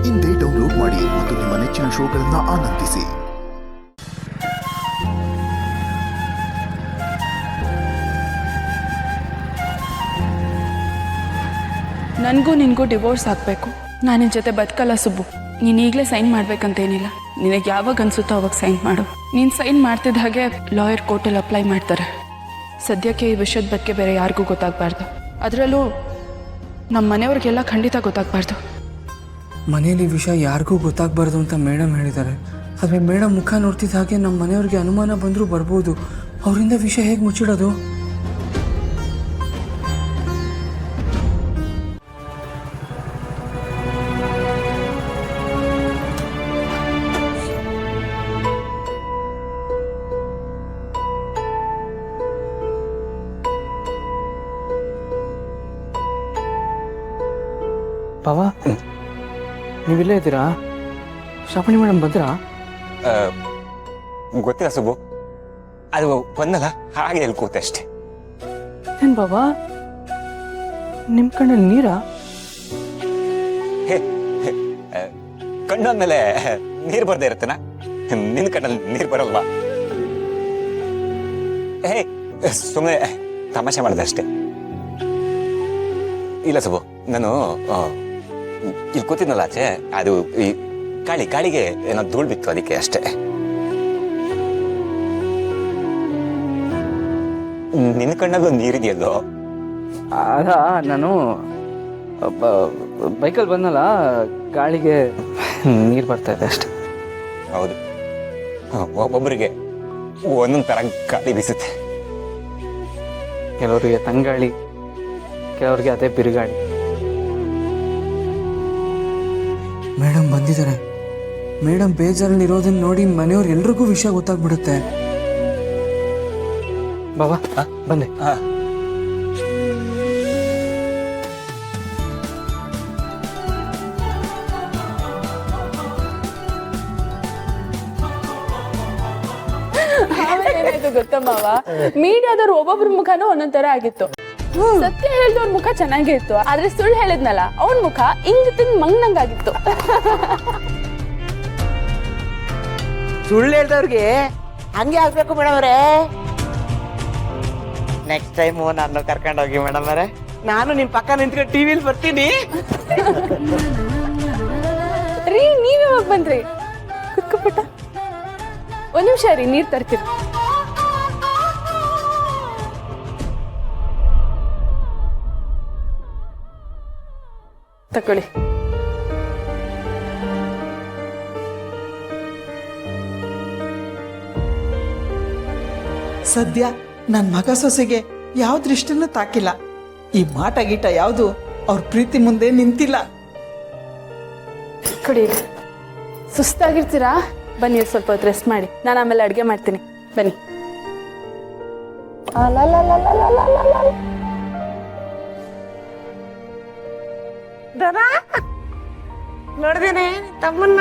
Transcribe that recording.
ಇಂದೇ ಡೌನ್ಲೋಡ್ ಮಾಡಿ ಮತ್ತು ನಿಮ್ಮ ನೆಚ್ಚಿನ ಶೋಗಳನ್ನು ಆನಂದಿಸಿ. ನನಗೂ ನಿನಗೂ ಡಿವೋರ್ಸ್ ಆಗಬೇಕು. ನಾನು ನಿನ್ನ ಜೊತೆ ಬದುಕಲ್ಲ ಸುಬ್ಬು. ನೀನು ಈಗಲೇ ಸೈನ್ ಮಾಡಬೇಕಂತೇನಿಲ್ಲ. ನಿನಗೆ ಯಾವಾಗ ಅನಿಸುತ್ತೋ ಅವಾಗ ಸೈನ್ ಮಾಡು. ನೀನು ಸೈನ್ ಮಾಡ್ತಿದ್ದ ಹಾಗೆ ಲಾಯರ್ ಕೋರ್ಟಲ್ಲಿ ಅಪ್ಲೈ ಮಾಡ್ತಾರೆ. ಸದ್ಯಕ್ಕೆ ಈ ವಿಷಯದ ಬಗ್ಗೆ ಬೇರೆ ಯಾರಿಗೂ ಗೊತ್ತಾಗಬಾರ್ದು. ಅದರಲ್ಲೂ ನಮ್ಮ ಮನೆಯವ್ರಿಗೆಲ್ಲ ಖಂಡಿತ ಗೊತ್ತಾಗಬಾರ್ದು. ಮನೇಲಿ ವಿಷಯ ಯಾರಿಗೂ ಗೊತ್ತಾಗಬಾರ್ದು ಅಂತ ಮೇಡಮ್ ಹೇಳಿದ್ದಾರೆ. ಆದರೆ ಮೇಡಮ್ ಮುಖ ನೋಡ್ತಿದ್ದ ಹಾಗೆ ನಮ್ಮ ಮನೆಯವ್ರಿಗೆ ಅನುಮಾನ ಬಂದರೂ ಬರ್ಬೋದು. ಅವರಿಂದ ವಿಷಯ ಹೇಗೆ ಮುಚ್ಚಿಡೋದು? ಬಾವಾ, ನೀವಿಲ್ಲೇ ಇದ್ದೀರಾ? ಶಾಪಣಿ ಮೇಡಮ್ ಬಂದ್ರಾ? ಗೊತ್ತಿಲ್ಲ ಸುಬ್ಬು, ಅದು ಬಂದಲ್ಲ ಹಾಗೆ ಎಲ್ಲಿ ಕೂತೆ ಅಷ್ಟೇ. ಏನ್ ಬಾಬಾ, ನಿಮ್ಮ ಕಣ್ಣಲ್ಲಿ ನೀರಾ? ಕಣ್ಣು ಅಂದ್ಮೇಲೆ ನೀರು ಬರ್ದೇ ಇರುತ್ತೇನ? ನಿನ್ನ ಕಣ್ಣಲ್ಲಿ ನೀರು ಬರಲ್ವಾ? ಸುಮ್ಮನೆ ತಮಾಷೆ ಮಾಡಿದೆ ಅಷ್ಟೇ. ಇಲ್ಲ ಸುಬ್ಬು, ನಾನು ಇಲ್ಲಿ ಕೂತಿದ್ನಲ್ಲ ಆಚೆ, ಅದು ಈ ಗಾಳಿಗೆ ಏನೋ ಧೂಳು ಬಿತ್ತು, ಅದಕ್ಕೆ ಅಷ್ಟೇ. ನಿನ್ನ ಕಣ್ಣಲ್ಲೂ ನೀರಿದೆಯಲ್ಲೋ? ಅದ ನಾನು ಬೈಕಲ್ಲಿ ಬಂದಲ್ಲ, ಗಾಳಿಗೆ ನೀರು ಬರ್ತಾ ಇದೆ ಅಷ್ಟೇ. ಹೌದು, ಒಬ್ಬೊಬ್ಬರಿಗೆ ಒಂದೊಂದು ಥರ ಗಾಳಿ ಬೀಸುತ್ತೆ. ಕೆಲವರಿಗೆ ತಂಗಾಳಿ, ಕೆಲವ್ರಿಗೆ ಅದೇ ಬಿರುಗಾಳಿ. ಮೇಡಮ್ ಬಂದಿದ್ದಾರೆ. ಮೇಡಮ್ ಬೇಜಾರಲ್ಲಿ ಇರೋದನ್ನ ನೋಡಿ ಮನೆಯವ್ರು ಎಲ್ರಿಗೂ ವಿಷಯ ಗೊತ್ತಾಗ್ಬಿಡುತ್ತೆ. ಬಾಬಾ ಬಂದೆ. ಏನಾಯ್ತು ಗೊತ್ತಾ ಮಾವ, ಮೀಡಿಯಾದವ್ರು ಒಬ್ಬೊಬ್ರ ಮುಖನೂ ಒಂದೊಂದ್ ತರ ಆಗಿತ್ತು. ಸತ್ಯ ಹೇಳಿದವ್ರ ಮುಖ ಚೆನ್ನಾಗಿತ್ತು, ಆದ್ರೆ ಸುಳ್ಳು ಹೇಳಿದ್ನಲ್ಲ ಅವನ್ ಮುಖ ಹಿಂಗ್ ತಿಂದ್ ಮಂಗ್ನಂಗಾಗಿತ್ತು. ಸುಳ್ಳು ಹೇಳ್ದವ್ರಿಗೆ ಹಂಗೆ ಆಗ್ಬೇಕು ಮೇಡಮ್ ಅವರೇ. ನೆಕ್ಸ್ಟ್ ಟೈಮ್ ನಾನು ಕರ್ಕೊಂಡೋಗಿ ಮೇಡಮ್ ಅವರೇ. ನಾನು ನಿಮ್ ಪಕ್ಕ ನಿಂತ್ಕೊಂಡು ಟಿವಿಲಿ ಬರ್ತೀನಿ. ರೀ, ನೀವ್ ಯಾವಾಗ ಬಂದ್ರಿ? ಕುತ್ಕೊಬಿಟ್ಟ. ಒಂದ್ ನಿಮಿಷ ರೀ, ನೀರ್ ತರ್ತೀರಿ. ತಕೊಳ್ಳಿ. ಸದ್ಯ ನನ್ನ ಮಗ ಸೊಸೆಗೆ ಯಾವ ದೃಷ್ಟಿನೂ ತಾಕಿಲ್ಲ. ಈ ಮಾಟ ಗೀಟ ಯಾವುದು ಅವ್ರ ಪ್ರೀತಿ ಮುಂದೆ ನಿಂತಿಲ್ಲ. ಕೊಡಿ. ಸುಸ್ತಾಗಿರ್ತೀರಾ? ಬನ್ನಿ, ಸ್ವಲ್ಪ ಹೊತ್ತು ರೆಸ್ಟ್ ಮಾಡಿ. ನಾನು ಆಮೇಲೆ ಅಡುಗೆ ಮಾಡ್ತೀನಿ. ಬನ್ನಿ. ನೋಡ್ದೇನೆ ತಮ್ಮನ್ನ.